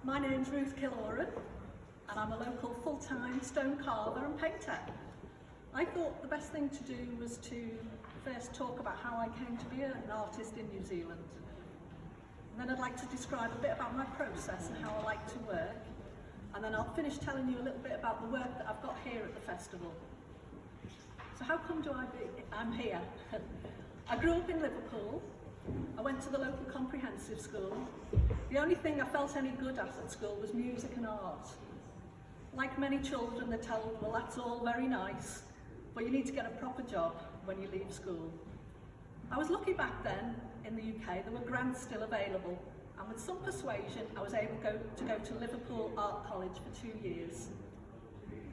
My name's Ruth Killoran and I'm a local full-time stone carver and painter. I thought the best thing to do was to first talk about how I came to be an artist in New Zealand. And then I'd like to describe a bit about my process and how I like to work. And then I'll finish telling you a little bit about the work that I've got here at the festival. So how come I'm here? I grew up in Liverpool. I went to the local comprehensive school. The only thing I felt any good at school was music and art. Like many children, they're told, well, that's all very nice, but you need to get a proper job when you leave school. I was lucky back then in the UK, there were grants still available, and with some persuasion, I was able to go to Liverpool Art College for 2 years.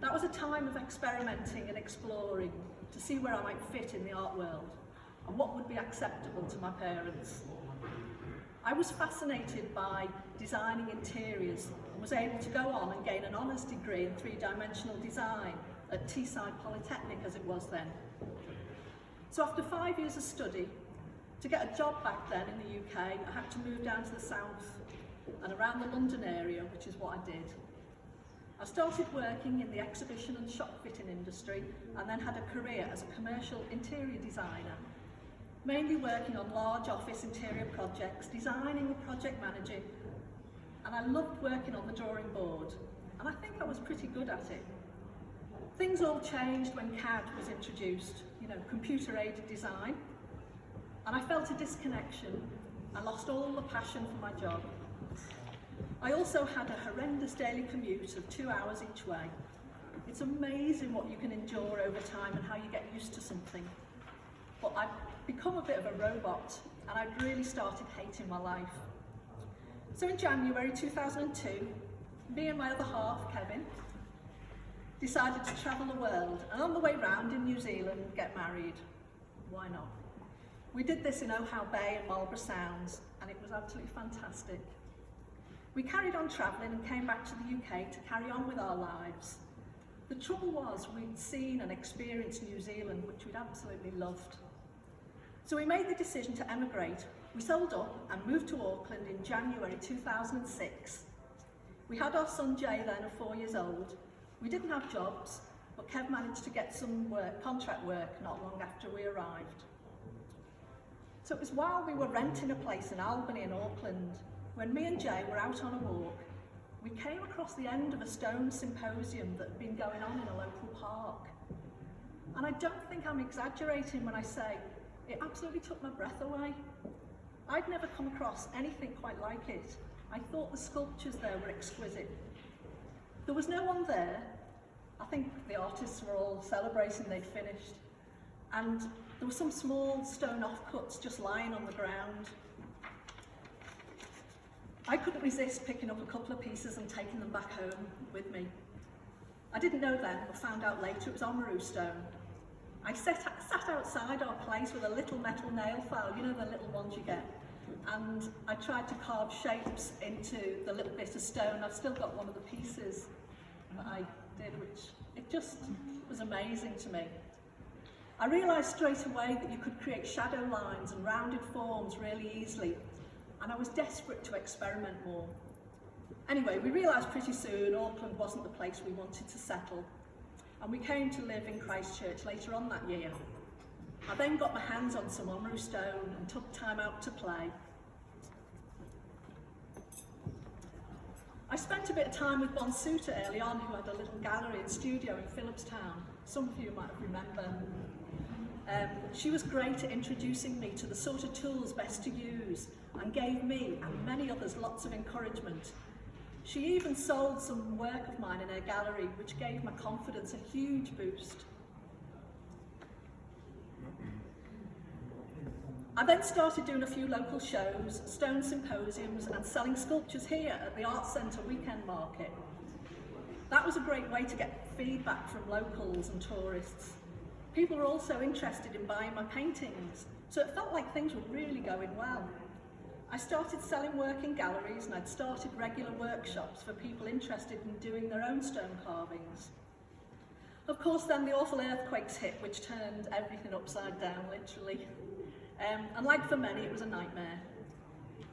That was a time of experimenting and exploring to see where I might fit in the art world and what would be acceptable to my parents. I was fascinated by designing interiors and was able to go on and gain an honours degree in three-dimensional design at Teesside Polytechnic as it was then. So after 5 years of study, to get a job back then in the UK, I had to move down to the south and around the London area, which is what I did. I started working in the exhibition and shop fitting industry and then had a career as a commercial interior designer, mainly working on large office interior projects, designing and project managing, and I loved working on the drawing board, and I think I was pretty good at it. Things all changed when CAD was introduced, computer-aided design, and I felt a disconnection. I lost all the passion for my job. I also had a horrendous daily commute of 2 hours each way. It's amazing what you can endure over time and how you get used to something. But I've become a bit of a robot and I'd really started hating my life. So in January 2002, me and my other half, Kevin, decided to travel the world and on the way round in New Zealand get married. Why not? We did this in Ohow Bay and Marlborough Sounds and it was absolutely fantastic. We carried on travelling and came back to the UK to carry on with our lives. The trouble was we'd seen and experienced New Zealand, which we'd absolutely loved. So we made the decision to emigrate. We sold up and moved to Auckland in January 2006. We had our son Jay then at 4 years old. We didn't have jobs, but Kev managed to get some work, contract work, not long after we arrived. So it was while we were renting a place in Albany in Auckland, when me and Jay were out on a walk, we came across the end of a stone symposium that had been going on in a local park. And I don't think I'm exaggerating when I say it absolutely took my breath away. I'd never come across anything quite like it. I thought the sculptures there were exquisite. There was no one there. I think the artists were all celebrating they'd finished. And there were some small stone offcuts just lying on the ground. I couldn't resist picking up a couple of pieces and taking them back home with me. I didn't know then, but found out later it was Oamaru stone. I sat outside our place with a little metal nail file, the little ones you get, and I tried to carve shapes into the little bit of stone. I've still got one of the pieces that I did, which it just was amazing to me. I realised straight away that you could create shadow lines and rounded forms really easily, and I was desperate to experiment more. Anyway, we realised pretty soon Auckland wasn't the place we wanted to settle, and we came to live in Christchurch later on that year. I then got my hands on some Oamaru stone and took time out to play. I spent a bit of time with Bonsuta early on, who had a little gallery and studio in Phillipstown. Some of you might remember. She was great at introducing me to the sort of tools best to use and gave me and many others lots of encouragement. She even sold some work of mine in her gallery, which gave my confidence a huge boost. I then started doing a few local shows, stone symposiums, and selling sculptures here at the Arts Centre weekend market. That was a great way to get feedback from locals and tourists. People were also interested in buying my paintings, so it felt like things were really going well. I started selling work in galleries and I'd started regular workshops for people interested in doing their own stone carvings. Of course then the awful earthquakes hit, which turned everything upside down, literally. And like for many, it was a nightmare.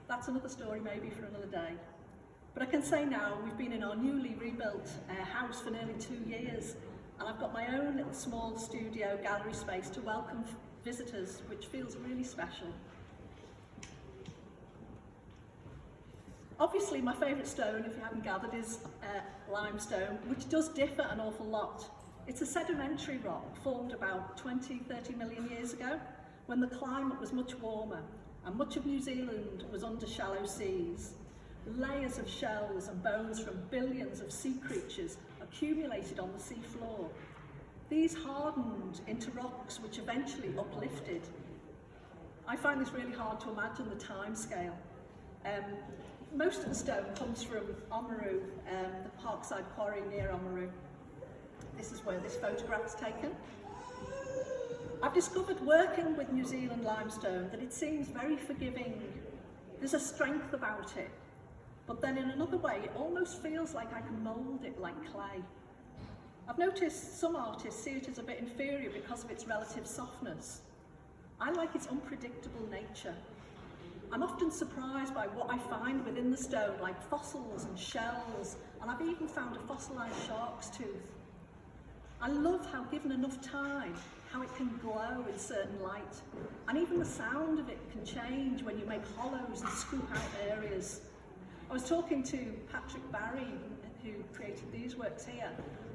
That's another story maybe for another day. But I can say now we've been in our newly rebuilt house for nearly 2 years, and I've got my own small studio gallery space to welcome visitors, which feels really special. Obviously my favourite stone, if you haven't gathered, is limestone, which does differ an awful lot. It's a sedimentary rock formed about 20-30 million years ago, when the climate was much warmer and much of New Zealand was under shallow seas. Layers of shells and bones from billions of sea creatures accumulated on the sea floor. These hardened into rocks which eventually uplifted. I find this really hard to imagine the time scale. Most of the stone comes from Oamaru, the Parkside Quarry near Oamaru. This is where this photograph is taken. I've discovered working with New Zealand limestone that it seems very forgiving. There's a strength about it, but then in another way it almost feels like I can mould it like clay. I've noticed some artists see it as a bit inferior because of its relative softness. I like its unpredictable nature. I'm often surprised by what I find within the stone, like fossils and shells, and I've even found a fossilised shark's tooth. I love how, given enough time, how it can glow in certain light, and even the sound of it can change when you make hollows and scoop out areas. I was talking to Patrick Barry, who created these works here,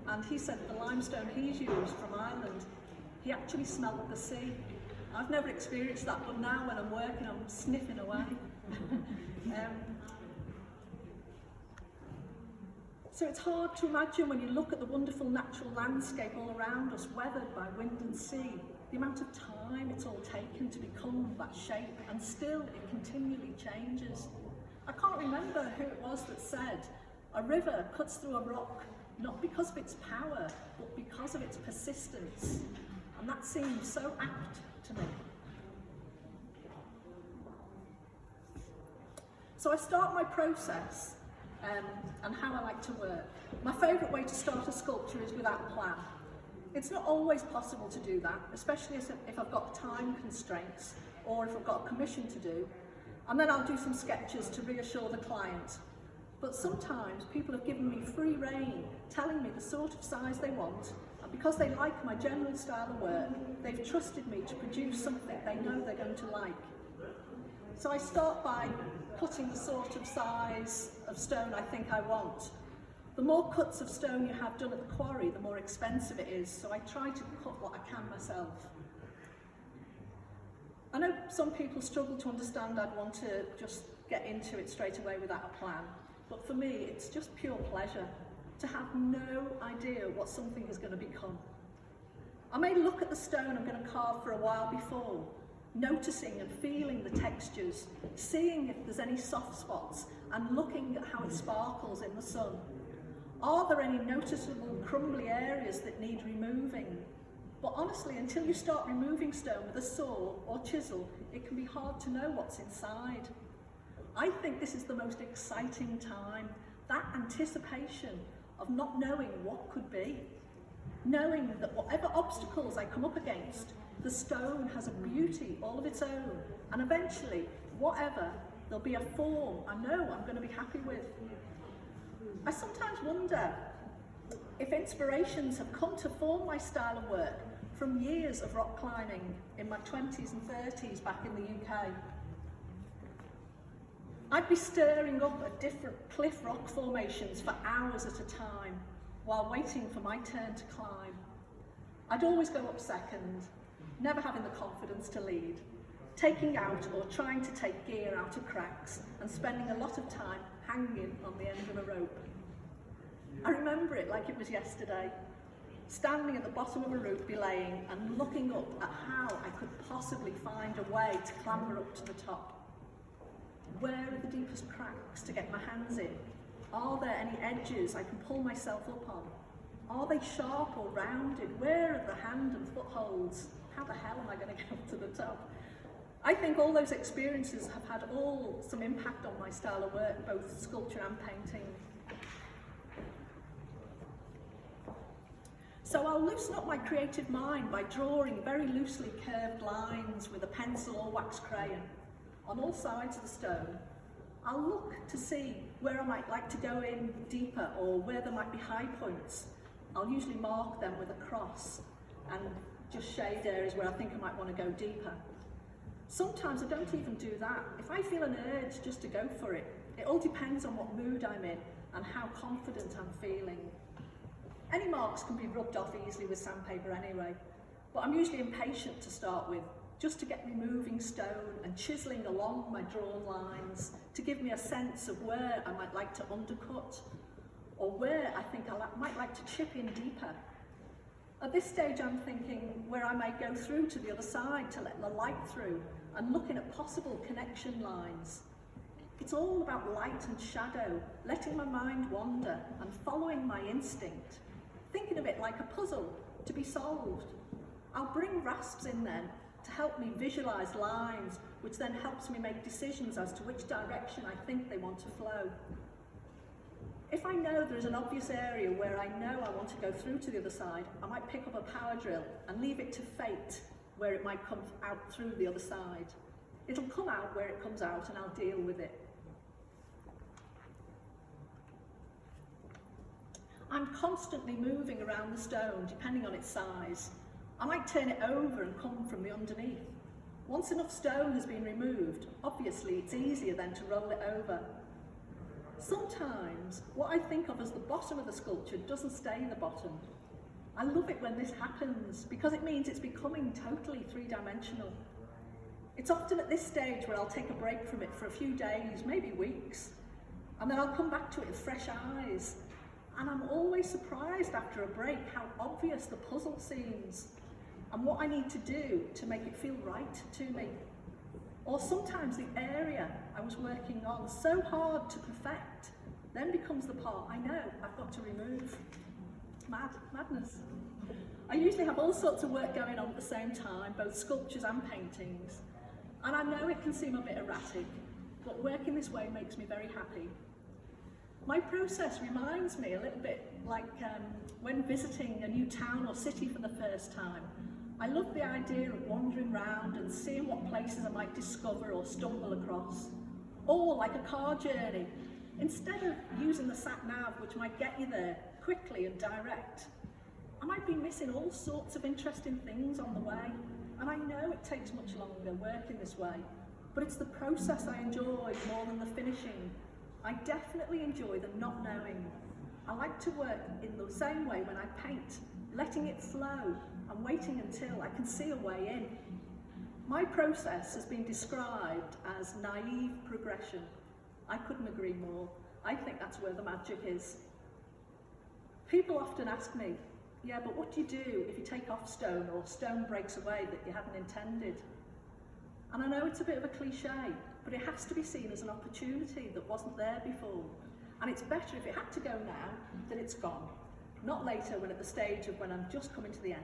and he said the limestone he's used from Ireland, he actually smelled the sea. I've never experienced that, but now when I'm working, I'm sniffing away. So it's hard to imagine when you look at the wonderful natural landscape all around us, weathered by wind and sea, the amount of time it's all taken to become that shape, and still it continually changes. I can't remember who it was that said, a river cuts through a rock, not because of its power, but because of its persistence. And that seems so apt to me. So I start my process and how I like to work. My favourite way to start a sculpture is without a plan. It's not always possible to do that, especially if I've got time constraints or if I've got a commission to do. And then I'll do some sketches to reassure the client. But sometimes people have given me free rein, telling me the sort of size they want, and because they like my general style of work, they've trusted me to produce something they know they're going to like. So I start by cutting the sort of size of stone I think I want. The more cuts of stone you have done at the quarry, the more expensive it is, so I try to cut what I can myself. I know some people struggle to understand I'd want to just get into it straight away without a plan, but for me it's just pure pleasure to have no idea what something is going to become. I may look at the stone I'm going to carve for a while before, noticing and feeling the textures, seeing if there's any soft spots, and looking at how it sparkles in the sun. Are there any noticeable crumbly areas that need removing? But honestly, until you start removing stone with a saw or chisel, it can be hard to know what's inside. I think this is the most exciting time, that anticipation of not knowing what could be. Knowing that whatever obstacles I come up against, the stone has a beauty all of its own, and eventually, whatever, there'll be a form I know I'm going to be happy with. I sometimes wonder if inspirations have come to form my style of work from years of rock climbing in my 20s and 30s back in the UK. I'd be staring up at different cliff rock formations for hours at a time while waiting for my turn to climb. I'd always go up second, never having the confidence to lead, taking out or trying to take gear out of cracks and spending a lot of time hanging on the end of a rope. I remember it like it was yesterday, standing at the bottom of a rope belaying and looking up at how I could possibly find a way to clamber up to the top. Where are the deepest cracks to get my hands in? Are there any edges I can pull myself up on? Are they sharp or rounded? Where are the hand and footholds? How the hell am I going to get up to the top? I think all those experiences have had some impact on my style of work, both sculpture and painting. So I'll loosen up my creative mind by drawing very loosely curved lines with a pencil or wax crayon on all sides of the stone. I'll look to see where I might like to go in deeper or where there might be high points. I'll usually mark them with a cross and just shade areas where I think I might want to go deeper. Sometimes I don't even do that. If I feel an urge just to go for it, it all depends on what mood I'm in and how confident I'm feeling. Any marks can be rubbed off easily with sandpaper anyway, but I'm usually impatient to start with, just to get me moving stone and chiselling along my drawn lines to give me a sense of where I might like to undercut or where I think I might like to chip in deeper. At this stage I'm thinking where I may go through to the other side to let the light through and looking at possible connection lines. It's all about light and shadow, letting my mind wander and following my instinct, thinking of it like a puzzle to be solved. I'll bring rasps in then to help me visualise lines, which then helps me make decisions as to which direction I think they want to flow. If I know there is an obvious area where I know I want to go through to the other side, I might pick up a power drill and leave it to fate where it might come out through the other side. It'll come out where it comes out and I'll deal with it. I'm constantly moving around the stone depending on its size. I might turn it over and come from the underneath. Once enough stone has been removed, obviously it's easier then to roll it over. Sometimes what I think of as the bottom of the sculpture doesn't stay the bottom. I love it when this happens because it means it's becoming totally three-dimensional. It's often at this stage where I'll take a break from it for a few days, maybe weeks, and then I'll come back to it with fresh eyes. And I'm always surprised after a break how obvious the puzzle seems and what I need to do to make it feel right to me. Or sometimes the area I was working on so hard to perfect then becomes the part I know I've got to remove. Madness. I usually have all sorts of work going on at the same time, both sculptures and paintings. And I know it can seem a bit erratic, but working this way makes me very happy. My process reminds me a little bit like when visiting a new town or city for the first time. I love the idea of wandering around and seeing what places I might discover or stumble across. Or like a car journey, instead of using the sat-nav, which might get you there quickly and direct, I might be missing all sorts of interesting things on the way. And I know it takes much longer working this way, but it's the process I enjoy more than the finishing. I definitely enjoy the not knowing. I like to work in the same way when I paint, letting it flow and waiting until I can see a way in. My process has been described as naive progression. I couldn't agree more. I think that's where the magic is. People often ask me, yeah, but what do you do if you take off stone or stone breaks away that you hadn't intended? And I know it's a bit of a cliche, but it has to be seen as an opportunity that wasn't there before. And it's better if it had to go now than it's gone, not later when at the stage of when I'm just coming to the end.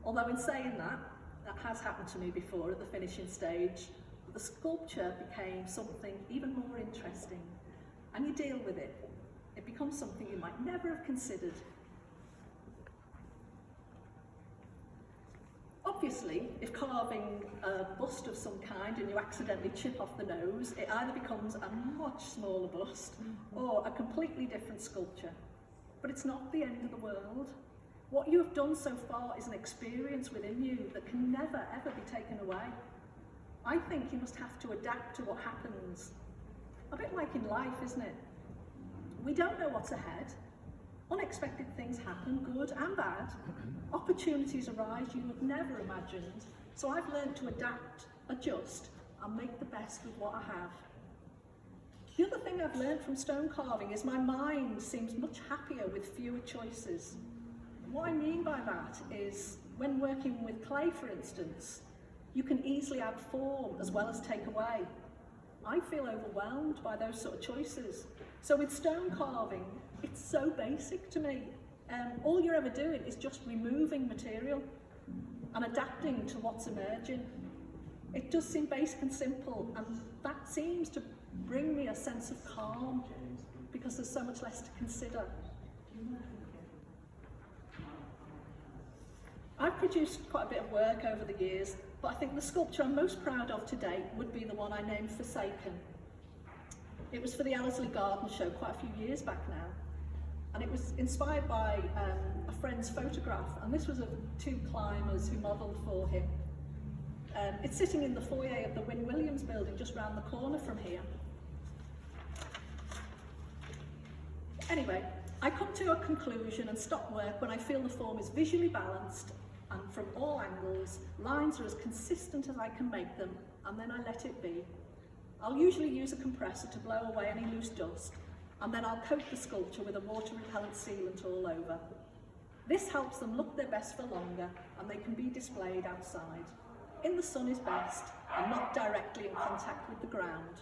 Although in saying that, that has happened to me before at the finishing stage, the sculpture became something even more interesting. And you deal with it. It becomes something you might never have considered. Obviously, if carving a bust of some kind and you accidentally chip off the nose, it either becomes a much smaller bust or a completely different sculpture. But it's not the end of the world. What you have done so far is an experience within you that can never ever be taken away. I think you must have to adapt to what happens. A bit like in life, isn't it? We don't know what's ahead. Unexpected things happen, good and bad. Opportunities arise you have never imagined. So I've learned to adapt, adjust, and make the best with what I have. The other thing I've learned from stone carving is my mind seems much happier with fewer choices. What I mean by that is when working with clay, for instance, you can easily add form as well as take away. I feel overwhelmed by those sort of choices. So with stone carving, it's so basic to me. All you're ever doing is just removing material and adapting to what's emerging. It does seem basic and simple, and that seems to bring me a sense of calm because there's so much less to consider. I've produced quite a bit of work over the years, but I think the sculpture I'm most proud of to date would be the one I named Forsaken. It was for the Ellerslie Garden Show quite a few years back now. And it was inspired by a friend's photograph, and this was of two climbers who modelled for him. It's sitting in the foyer of the Wynne Williams building just round the corner from here. Anyway, I come to a conclusion and stop work when I feel the form is visually balanced and from all angles, lines are as consistent as I can make them, and then I let it be. I'll usually use a compressor to blow away any loose dust, and then I'll coat the sculpture with a water-repellent sealant all over. This helps them look their best for longer, and they can be displayed outside. In the sun is best, and not directly in contact with the ground.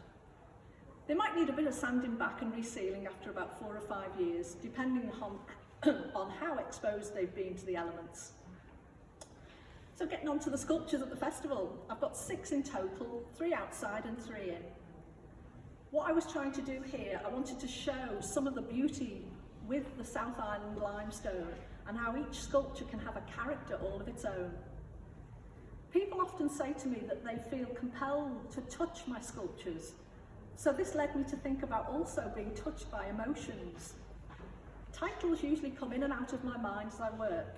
They might need a bit of sanding back and resealing after about 4 or 5 years, depending on how exposed they've been to the elements. So getting on to the sculptures at the festival, I've got 6 in total, 3 outside and 3 in. What I was trying to do here, I wanted to show some of the beauty with the South Island limestone and how each sculpture can have a character all of its own. People often say to me that they feel compelled to touch my sculptures, so this led me to think about also being touched by emotions. Titles usually come in and out of my mind as I work,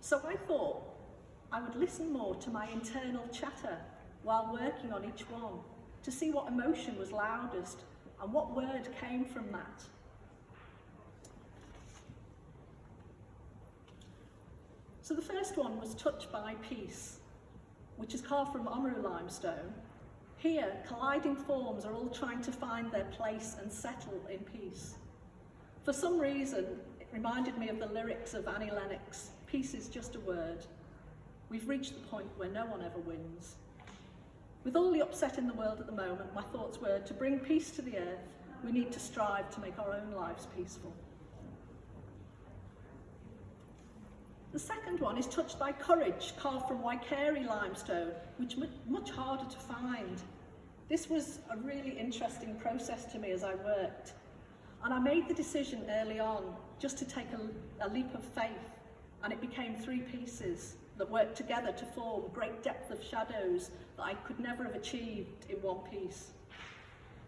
so I thought I would listen more to my internal chatter while working on each one, to see what emotion was loudest and what word came from that. So the first one was Touched by Peace, which is carved from Oamaru limestone. Here, colliding forms are all trying to find their place and settle in peace. For some reason, it reminded me of the lyrics of Annie Lennox, "Peace is just a word. We've reached the point where no one ever wins." With all the upset in the world at the moment, my thoughts were to bring peace to the earth, we need to strive to make our own lives peaceful. The second one is Touched by Courage, carved from Waikari limestone, which is much harder to find. This was a really interesting process to me as I worked. And I made the decision early on just to take a leap of faith, and it became 3 pieces that worked together to form great depth of shadows that I could never have achieved in one piece.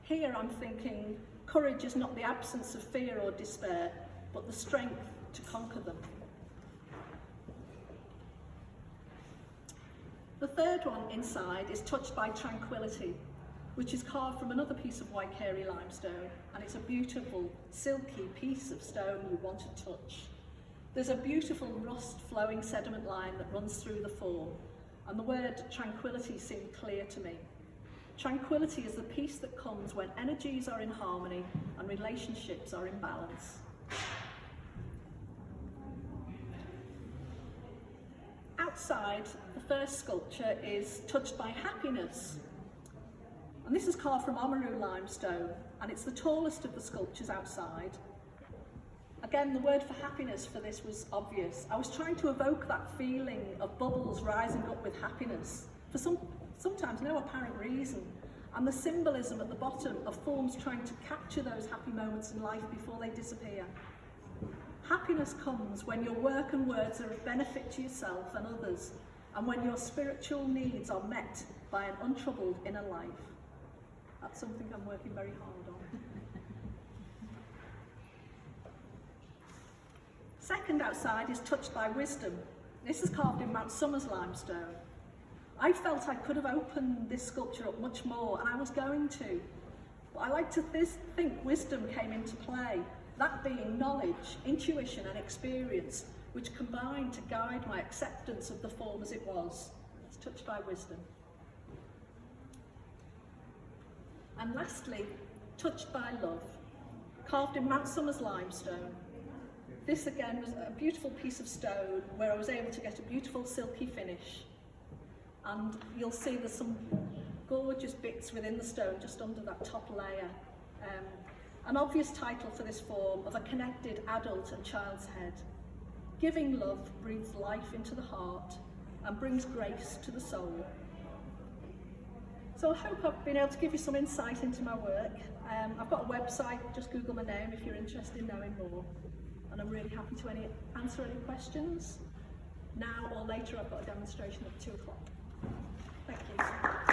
Here I'm thinking, courage is not the absence of fear or despair, but the strength to conquer them. The third one inside is Touched by Tranquility, which is carved from another piece of Waikari limestone, and it's a beautiful, silky piece of stone you want to touch. There's a beautiful rust-flowing sediment line that runs through the form, and the word tranquility seemed clear to me. Tranquility is the peace that comes when energies are in harmony and relationships are in balance. Outside, the first sculpture is Touched by Happiness, and this is carved from Oamaru limestone, and it's the tallest of the sculptures outside. Again, the word for happiness for this was obvious. I was trying to evoke that feeling of bubbles rising up with happiness for sometimes no apparent reason, and the symbolism at the bottom of forms trying to capture those happy moments in life before they disappear. Happiness comes when your work and words are of benefit to yourself and others, and when your spiritual needs are met by an untroubled inner life. That's something I'm working very hard on. Second outside is Touched by Wisdom. This is carved in Mount Somers limestone. I felt I could have opened this sculpture up much more, and I was going to. But I like to think wisdom came into play, that being knowledge, intuition and experience, which combined to guide my acceptance of the form as it was. It's Touched by Wisdom. And lastly, Touched by Love, carved in Mount Somers limestone. This again was a beautiful piece of stone where I was able to get a beautiful silky finish. And you'll see there's some gorgeous bits within the stone just under that top layer. An obvious title for this form of a connected adult and child's head. Giving love breathes life into the heart and brings grace to the soul. So I hope I've been able to give you some insight into my work. I've got a website, just Google my name if you're interested in knowing more. And I'm really happy to answer any questions. Now or later I've got a demonstration at 2 o'clock. Thank you.